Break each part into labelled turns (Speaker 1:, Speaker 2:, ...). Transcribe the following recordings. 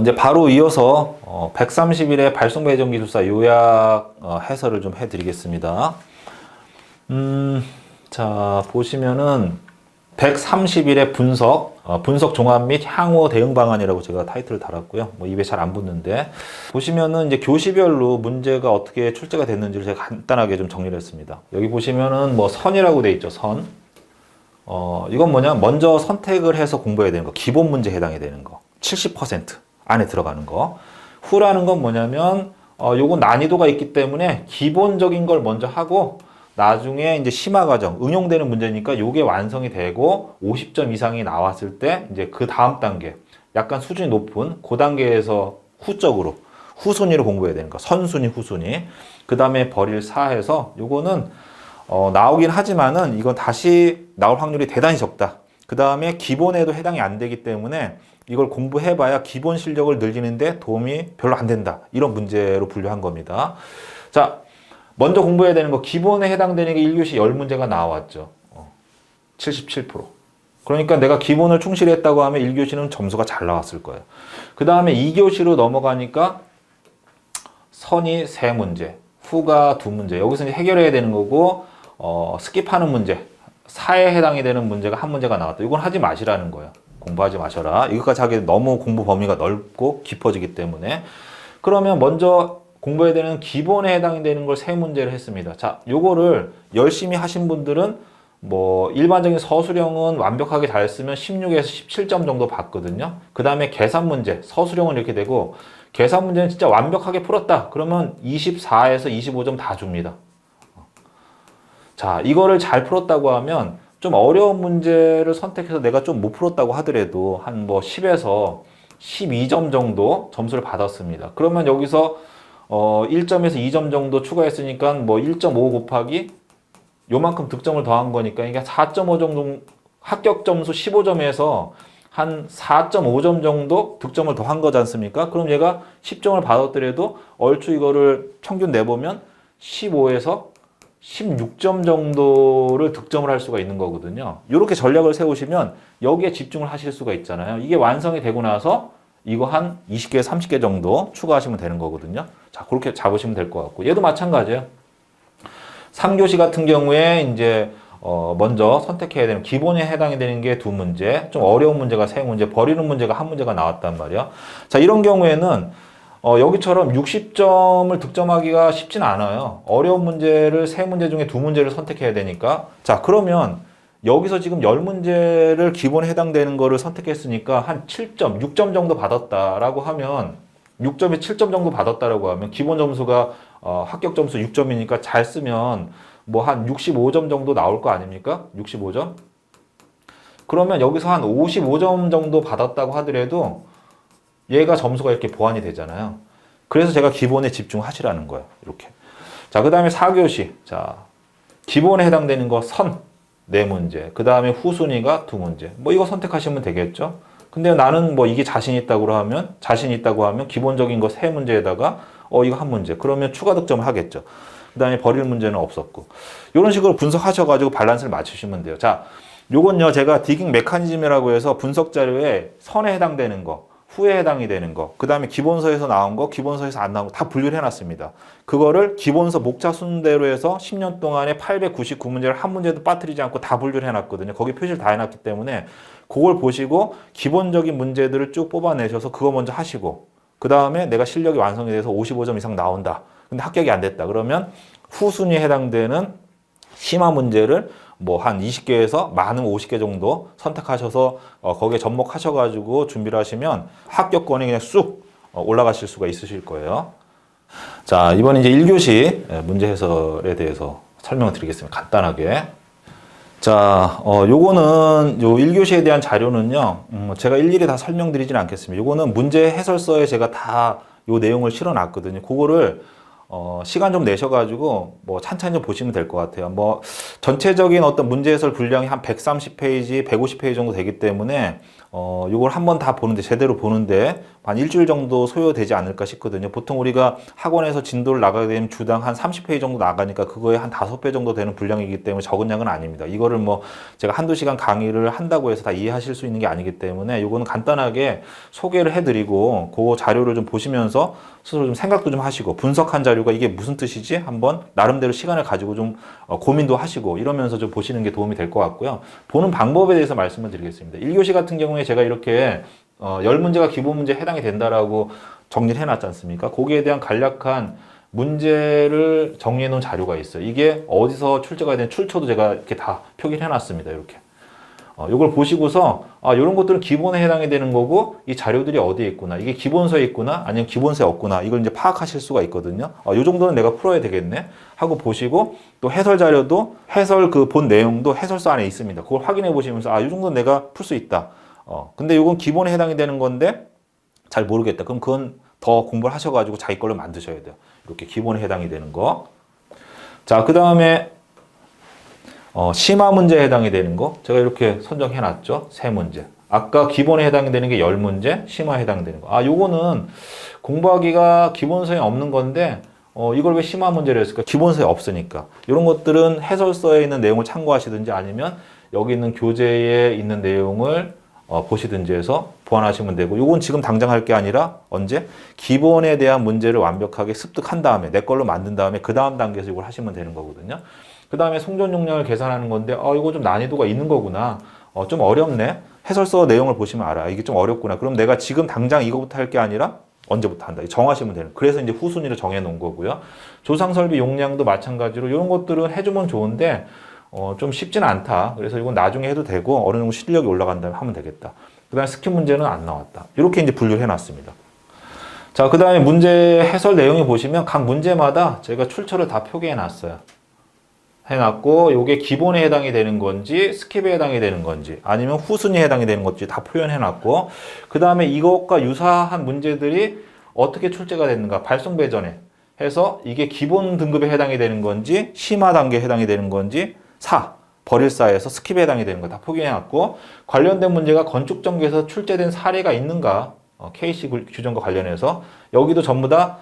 Speaker 1: 이제 바로 이어서 130일의 발송배정기술사 요약 해설을 좀 해드리겠습니다. 자, 보시면은 130일의 분석 종합 및 향후 대응 방안이라고 제가 타이틀을 달았고요. 뭐 입에 잘 안 붙는데 보시면은 이제 교시별로 문제가 어떻게 출제가 됐는지를 제가 간단하게 좀 정리를 했습니다. 여기 보시면은 뭐 선이라고 돼 있죠. 선. 이건 뭐냐? 먼저 선택을 해서 공부해야 되는 거. 기본 문제에 해당이 되는 거. 70% 안에 들어가는 거. 후라는 건 뭐냐면 요건 난이도가 있기 때문에 기본적인 걸 먼저 하고 나중에 이제 심화 과정, 응용되는 문제니까 요게 완성이 되고 50점 이상이 나왔을 때 이제 그 다음 단계, 약간 수준이 높은 그 단계에서 후적으로 후순위로 공부해야 되는 거. 선순위, 후순위. 그 다음에 벌일 4해서 요거는 나오긴 하지만은 이건 다시 나올 확률이 대단히 적다. 그 다음에 기본에도 해당이 안 되기 때문에 이걸 공부해봐야 기본 실력을 늘리는데 도움이 별로 안 된다. 이런 문제로 분류한 겁니다. 자, 먼저 공부해야 되는 거 기본에 해당되는 게 1교시 10문제가 나왔죠. 77%. 그러니까 내가 기본을 충실히 했다고 하면 1교시는 점수가 잘 나왔을 거예요. 그 다음에 2교시로 넘어가니까 선이 3문제, 후가 2문제. 여기서 이제 해결해야 되는 거고 스킵하는 문제, 4에 해당이 되는 문제가 한 문제가 나왔다. 이건 하지 마시라는 거예요. 공부하지 마셔라. 이것까지 하게 너무 공부 범위가 넓고 깊어지기 때문에. 그러면 먼저 공부해야 되는 기본에 해당이 되는 걸 3문제를 했습니다. 자, 요거를 열심히 하신 분들은 뭐 일반적인 서술형은 완벽하게 잘 쓰면 16에서 17점 정도 받거든요. 그 다음에 계산 문제, 서술형은 이렇게 되고 계산 문제는 진짜 완벽하게 풀었다. 그러면 24에서 25점 다 줍니다. 자, 이거를 잘 풀었다고 하면 좀 어려운 문제를 선택해서 내가 좀 못 풀었다고 하더라도 한 뭐 10에서 12점 정도 점수를 받았습니다. 그러면 여기서 1점에서 2점 정도 추가했으니까 뭐 1.5 곱하기 요만큼 득점을 더한 거니까 이게 4.5 정도 합격 점수 15점에서 한 4.5점 정도 득점을 더한 거지 않습니까? 그럼 얘가 10점을 받았더라도 얼추 이거를 평균 내보면 15에서 16점 정도를 득점을 할 수가 있는 거거든요. 이렇게 전략을 세우시면 여기에 집중을 하실 수가 있잖아요. 이게 완성이 되고 나서 이거 한 20개, 30개 정도 추가하시면 되는 거거든요. 자, 그렇게 잡으시면 될 것 같고. 얘도 마찬가지예요. 3교시 같은 경우에 이제 먼저 선택해야 되는 기본에 해당이 되는 게 2문제, 좀 어려운 문제가 3문제, 버리는 문제가 1문제가 나왔단 말이야. 자, 이런 경우에는 여기처럼 60점을 득점하기가 쉽진 않아요. 어려운 문제를 3문제 중에 2문제를 선택해야 되니까. 자, 그러면 여기서 지금 10문제를 기본에 해당되는 거를 선택했으니까 한 7점, 6점 정도 받았다라고 하면 6점에 7점 정도 받았다라고 하면 기본 점수가 합격 점수 6점이니까 잘 쓰면 뭐 한 65점 정도 나올 거 아닙니까? 65점? 그러면 여기서 한 55점 정도 받았다고 하더라도 얘가 점수가 이렇게 보완이 되잖아요. 그래서 제가 기본에 집중하시라는 거예요. 이렇게. 자, 그 다음에 4교시. 자, 기본에 해당되는 거 선 4문제. 그 다음에 후순위가 2문제. 뭐 이거 선택하시면 되겠죠. 근데 나는 뭐 이게 자신 있다고 하면 기본적인 거 3문제에다가 이거 1문제. 그러면 추가 득점을 하겠죠. 그 다음에 버릴 문제는 없었고. 이런 식으로 분석하셔가지고 밸런스를 맞추시면 돼요. 자, 요건요, 제가 디깅 메커니즘이라고 해서 분석 자료에 선에 해당되는 거, 후에 해당이 되는 거, 그 다음에 기본서에서 나온 거, 기본서에서 안 나온 거 다 분류를 해놨습니다. 그거를 기본서 목차 순대로 해서 10년 동안에 899문제를 한 문제도 빠뜨리지 않고 다 분류를 해놨거든요. 거기 표시를 다 해놨기 때문에 그걸 보시고 기본적인 문제들을 쭉 뽑아내셔서 그거 먼저 하시고 그 다음에 내가 실력이 완성이 돼서 55점 이상 나온다. 근데 합격이 안 됐다. 그러면 후순위에 해당되는 심화 문제를 뭐 한 20개에서 많은 50개 정도 선택하셔서 거기에 접목하셔가지고 준비를 하시면 합격권이 그냥 쑥 올라가실 수가 있으실 거예요. 자, 이번에 이제 1교시 문제 해설에 대해서 설명을 드리겠습니다. 간단하게. 자, 요거는 요 1교시에 대한 자료는요, 제가 일일이 다 설명드리지는 않겠습니다. 요거는 문제 해설서에 제가 다 요 내용을 실어 놨거든요. 그거를 시간 좀 내셔가지고 뭐 찬찬히 좀 보시면 될 것 같아요. 뭐 전체적인 어떤 문제 해설 분량이 한 130페이지, 150페이지 정도 되기 때문에 이걸 한번 다 보는데, 제대로 보는데 한 일주일 정도 소요되지 않을까 싶거든요. 보통 우리가 학원에서 진도를 나가게 되면 주당 한 30페이지 정도 나가니까 그거에 한 5배 정도 되는 분량이기 때문에 적은 양은 아닙니다. 이거를 뭐 제가 한두 시간 강의를 한다고 해서 다 이해하실 수 있는 게 아니기 때문에 이거는 간단하게 소개를 해드리고 그 자료를 좀 보시면서 스스로 좀 생각도 좀 하시고, 분석한 자료가 이게 무슨 뜻이지? 한번 나름대로 시간을 가지고 좀 고민도 하시고 이러면서 좀 보시는 게 도움이 될 것 같고요. 보는 방법에 대해서 말씀을 드리겠습니다. 1교시 같은 경우에 제가 이렇게 10문제가 기본 문제에 해당이 된다라고 정리를 해놨지 않습니까? 거기에 대한 간략한 문제를 정리해 놓은 자료가 있어요. 이게 어디서 출제가 된 출처도 제가 이렇게 다 표기를 해놨습니다. 이렇게. 이걸 보시고서 이런 것들은 기본에 해당이 되는 거고, 이 자료들이 어디에 있구나, 이게 기본서에 있구나 아니면 기본서에 없구나, 이걸 이제 파악하실 수가 있거든요. 이 정도는 내가 풀어야 되겠네 하고 보시고, 또 해설 자료도 해설 그 본 내용도 해설서 안에 있습니다. 그걸 확인해 보시면서 이 정도는 내가 풀 수 있다. 근데 이건 기본에 해당이 되는 건데 잘 모르겠다. 그럼 그건 더 공부를 하셔가지고 자기 걸로 만드셔야 돼요. 이렇게 기본에 해당이 되는 거. 자, 그 다음에 심화 문제에 해당이 되는 거 제가 이렇게 선정해 놨죠. 3문제. 아까 기본에 해당이 되는 게 10문제, 심화에 해당되는 거. 요거는 공부하기가 기본서에 없는 건데 이걸 왜 심화 문제를 했을까? 기본서에 없으니까. 이런 것들은 해설서에 있는 내용을 참고하시든지 아니면 여기 있는 교재에 있는 내용을 보시든지 해서 보완하시면 되고, 이건 지금 당장 할 게 아니라 언제? 기본에 대한 문제를 완벽하게 습득한 다음에 내 걸로 만든 다음에 그 다음 단계에서 이걸 하시면 되는 거거든요. 그 다음에 송전 용량을 계산하는 건데 이거 좀 난이도가 있는 거구나. 좀 어렵네. 해설서 내용을 보시면 알아. 이게 좀 어렵구나. 그럼 내가 지금 당장 이거부터 할 게 아니라 언제부터 한다. 정하시면 되는. 그래서 이제 후순위를 정해 놓은 거고요. 조상 설비 용량도 마찬가지로 이런 것들은 해주면 좋은데 좀 쉽지는 않다. 그래서 이건 나중에 해도 되고 어느 정도 실력이 올라간다면 하면 되겠다. 그 다음에 스킵 문제는 안 나왔다. 이렇게 이제 분류를 해놨습니다. 자, 그 다음에 문제 해설 내용에 보시면 각 문제마다 제가 출처를 다 표기해 놨어요. 해놨고, 요게 기본에 해당이 되는 건지 스킵에 해당이 되는 건지 아니면 후순위에 해당이 되는 건지 다 표현해놨고, 그 다음에 이것과 유사한 문제들이 어떻게 출제가 됐는가, 발송 배전에 해서 이게 기본 등급에 해당이 되는 건지 심화 단계에 해당이 되는 건지 버릴사에서 스킵에 해당이 되는 거 다 표기해놨고, 관련된 문제가 건축 전기에서 출제된 사례가 있는가, KC 규정과 관련해서 여기도 전부 다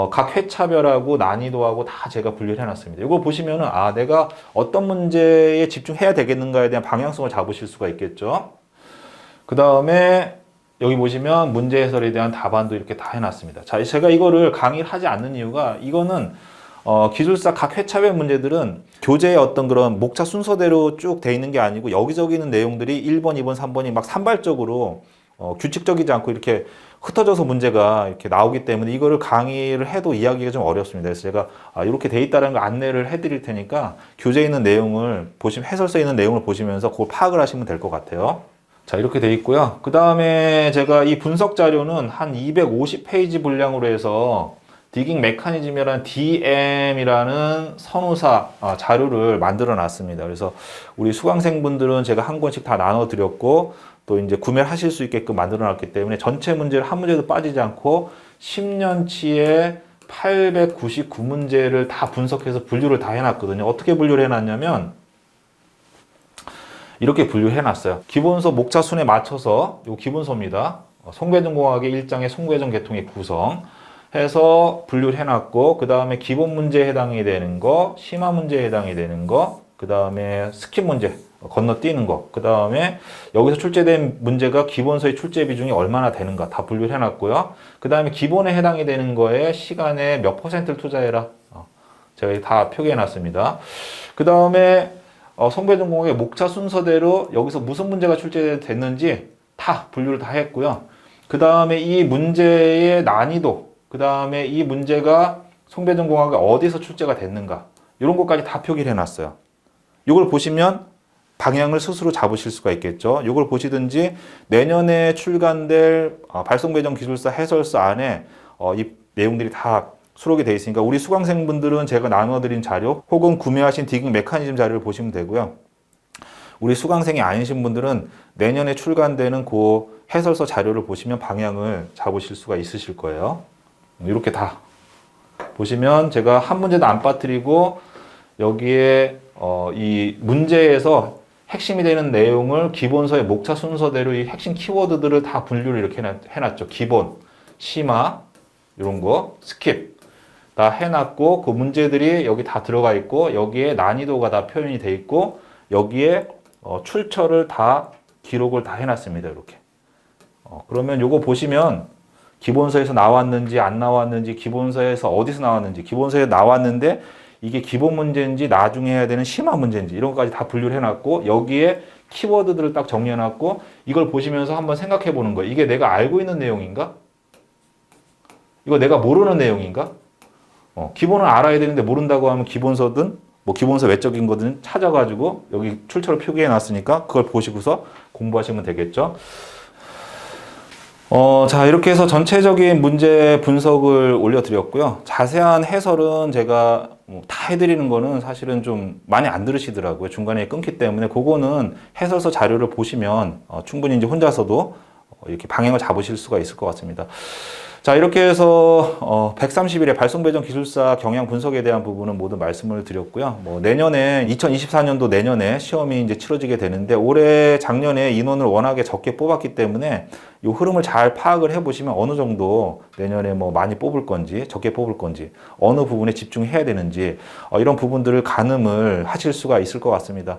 Speaker 1: 각 회차별하고 난이도하고 다 제가 분류를 해놨습니다. 이거 보시면은 내가 어떤 문제에 집중해야 되겠는가에 대한 방향성을 잡으실 수가 있겠죠. 그 다음에 여기 보시면 문제 해설에 대한 답안도 이렇게 다 해놨습니다. 자, 제가 이거를 강의를 하지 않는 이유가, 이거는 기술사 각 회차별 문제들은 교재의 어떤 그런 목차 순서대로 쭉 돼 있는 게 아니고 여기저기 있는 내용들이 1번, 2번, 3번이 막 산발적으로 규칙적이지 않고 이렇게 흩어져서 문제가 이렇게 나오기 때문에 이거를 강의를 해도 이해하기가 좀 어렵습니다. 그래서 제가 이렇게 돼 있다는 걸 안내를 해드릴 테니까 교재에 있는 내용을 해설서에 있는 내용을 보시면서 그걸 파악을 하시면 될 것 같아요. 자, 이렇게 돼 있고요. 그 다음에 제가 이 분석 자료는 한 250페이지 분량으로 해서 디깅 메커니즘이라는 DM이라는 선우사 자료를 만들어 놨습니다. 그래서 우리 수강생분들은 제가 한 권씩 다 나눠 드렸고, 또 이제 구매를 하실 수 있게끔 만들어 놨기 때문에 전체 문제를 한 문제도 빠지지 않고 10년치에 899문제를 다 분석해서 분류를 다 해놨거든요. 어떻게 분류를 해놨냐면 이렇게 분류를 해놨어요. 기본서 목차 순에 맞춰서, 요 기본서입니다. 송배전공학의 1장의 송배전 계통의 구성 해서 분류를 해놨고, 그 다음에 기본 문제에 해당이 되는 거, 심화 문제에 해당이 되는 거, 그 다음에 스킵 문제 건너뛰는 거, 그 다음에 여기서 출제된 문제가 기본서의 출제 비중이 얼마나 되는가 다 분류를 해놨고요. 그 다음에 기본에 해당이 되는 거에 시간에 몇 %를 투자해라, 제가 다 표기해놨습니다. 그 다음에 송배전공학의 목차 순서대로 여기서 무슨 문제가 출제됐는지 다 분류를 다 했고요. 그 다음에 이 문제의 난이도, 그 다음에 이 문제가 송배전공학에 어디서 출제가 됐는가, 이런 것까지 다 표기를 해놨어요. 이걸 보시면 방향을 스스로 잡으실 수가 있겠죠. 이걸 보시든지 내년에 출간될 발송배전 기술사 해설서 안에 이 내용들이 다 수록이 되어 있으니까 우리 수강생분들은 제가 나눠드린 자료 혹은 구매하신 디깅 메커니즘 자료를 보시면 되고요. 우리 수강생이 아니신 분들은 내년에 출간되는 그 해설서 자료를 보시면 방향을 잡으실 수가 있으실 거예요. 이렇게 다 보시면 제가 한 문제도 안 빠뜨리고 여기에 이 문제에서 핵심이 되는 내용을 기본서의 목차 순서대로 이 핵심 키워드들을 다 분류를 이렇게 해놨죠. 기본, 심화, 이런 거, 스킵 다 해놨고, 그 문제들이 여기 다 들어가 있고, 여기에 난이도가 다 표현이 돼 있고, 여기에 출처를 다 기록을 다 해놨습니다. 이렇게. 그러면 요거 보시면 기본서에서 나왔는지 안 나왔는지, 기본서에서 어디서 나왔는지, 기본서에 나왔는데 이게 기본 문제인지 나중에 해야 되는 심화 문제인지 이런 것까지 다 분류를 해놨고, 여기에 키워드들을 딱 정리해놨고, 이걸 보시면서 한번 생각해 보는 거예요. 이게 내가 알고 있는 내용인가? 이거 내가 모르는 내용인가? 기본을 알아야 되는데 모른다고 하면 기본서든 뭐 기본서 외적인 거든 찾아가지고 여기 출처를 표기해 놨으니까 그걸 보시고서 공부하시면 되겠죠. 자, 이렇게 해서 전체적인 문제 분석을 올려드렸고요. 자세한 해설은 제가 다 해드리는 거는 사실은 좀 많이 안 들으시더라고요. 중간에 끊기 때문에 그거는 해설서 자료를 보시면 충분히 이제 혼자서도 이렇게 방향을 잡으실 수가 있을 것 같습니다. 자, 이렇게 해서 130일의 발송배정 기술사 경향 분석에 대한 부분은 모두 말씀을 드렸고요. 뭐 내년에 2024년도 내년에 시험이 이제 치러지게 되는데, 올해 작년에 인원을 워낙에 적게 뽑았기 때문에 이 흐름을 잘 파악을 해보시면 어느 정도 내년에 뭐 많이 뽑을 건지 적게 뽑을 건지 어느 부분에 집중해야 되는지 이런 부분들을 가늠을 하실 수가 있을 것 같습니다.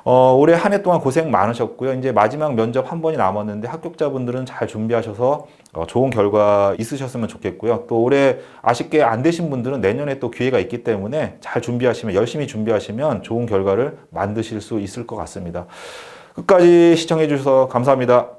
Speaker 1: 올해 한 해 동안 고생 많으셨고요. 이제 마지막 면접 한 번이 남았는데 합격자분들은 잘 준비하셔서 좋은 결과 있으셨으면 좋겠고요. 또 올해 아쉽게 안 되신 분들은 내년에 또 기회가 있기 때문에 잘 준비하시면, 열심히 준비하시면 좋은 결과를 만드실 수 있을 것 같습니다. 끝까지 시청해 주셔서 감사합니다.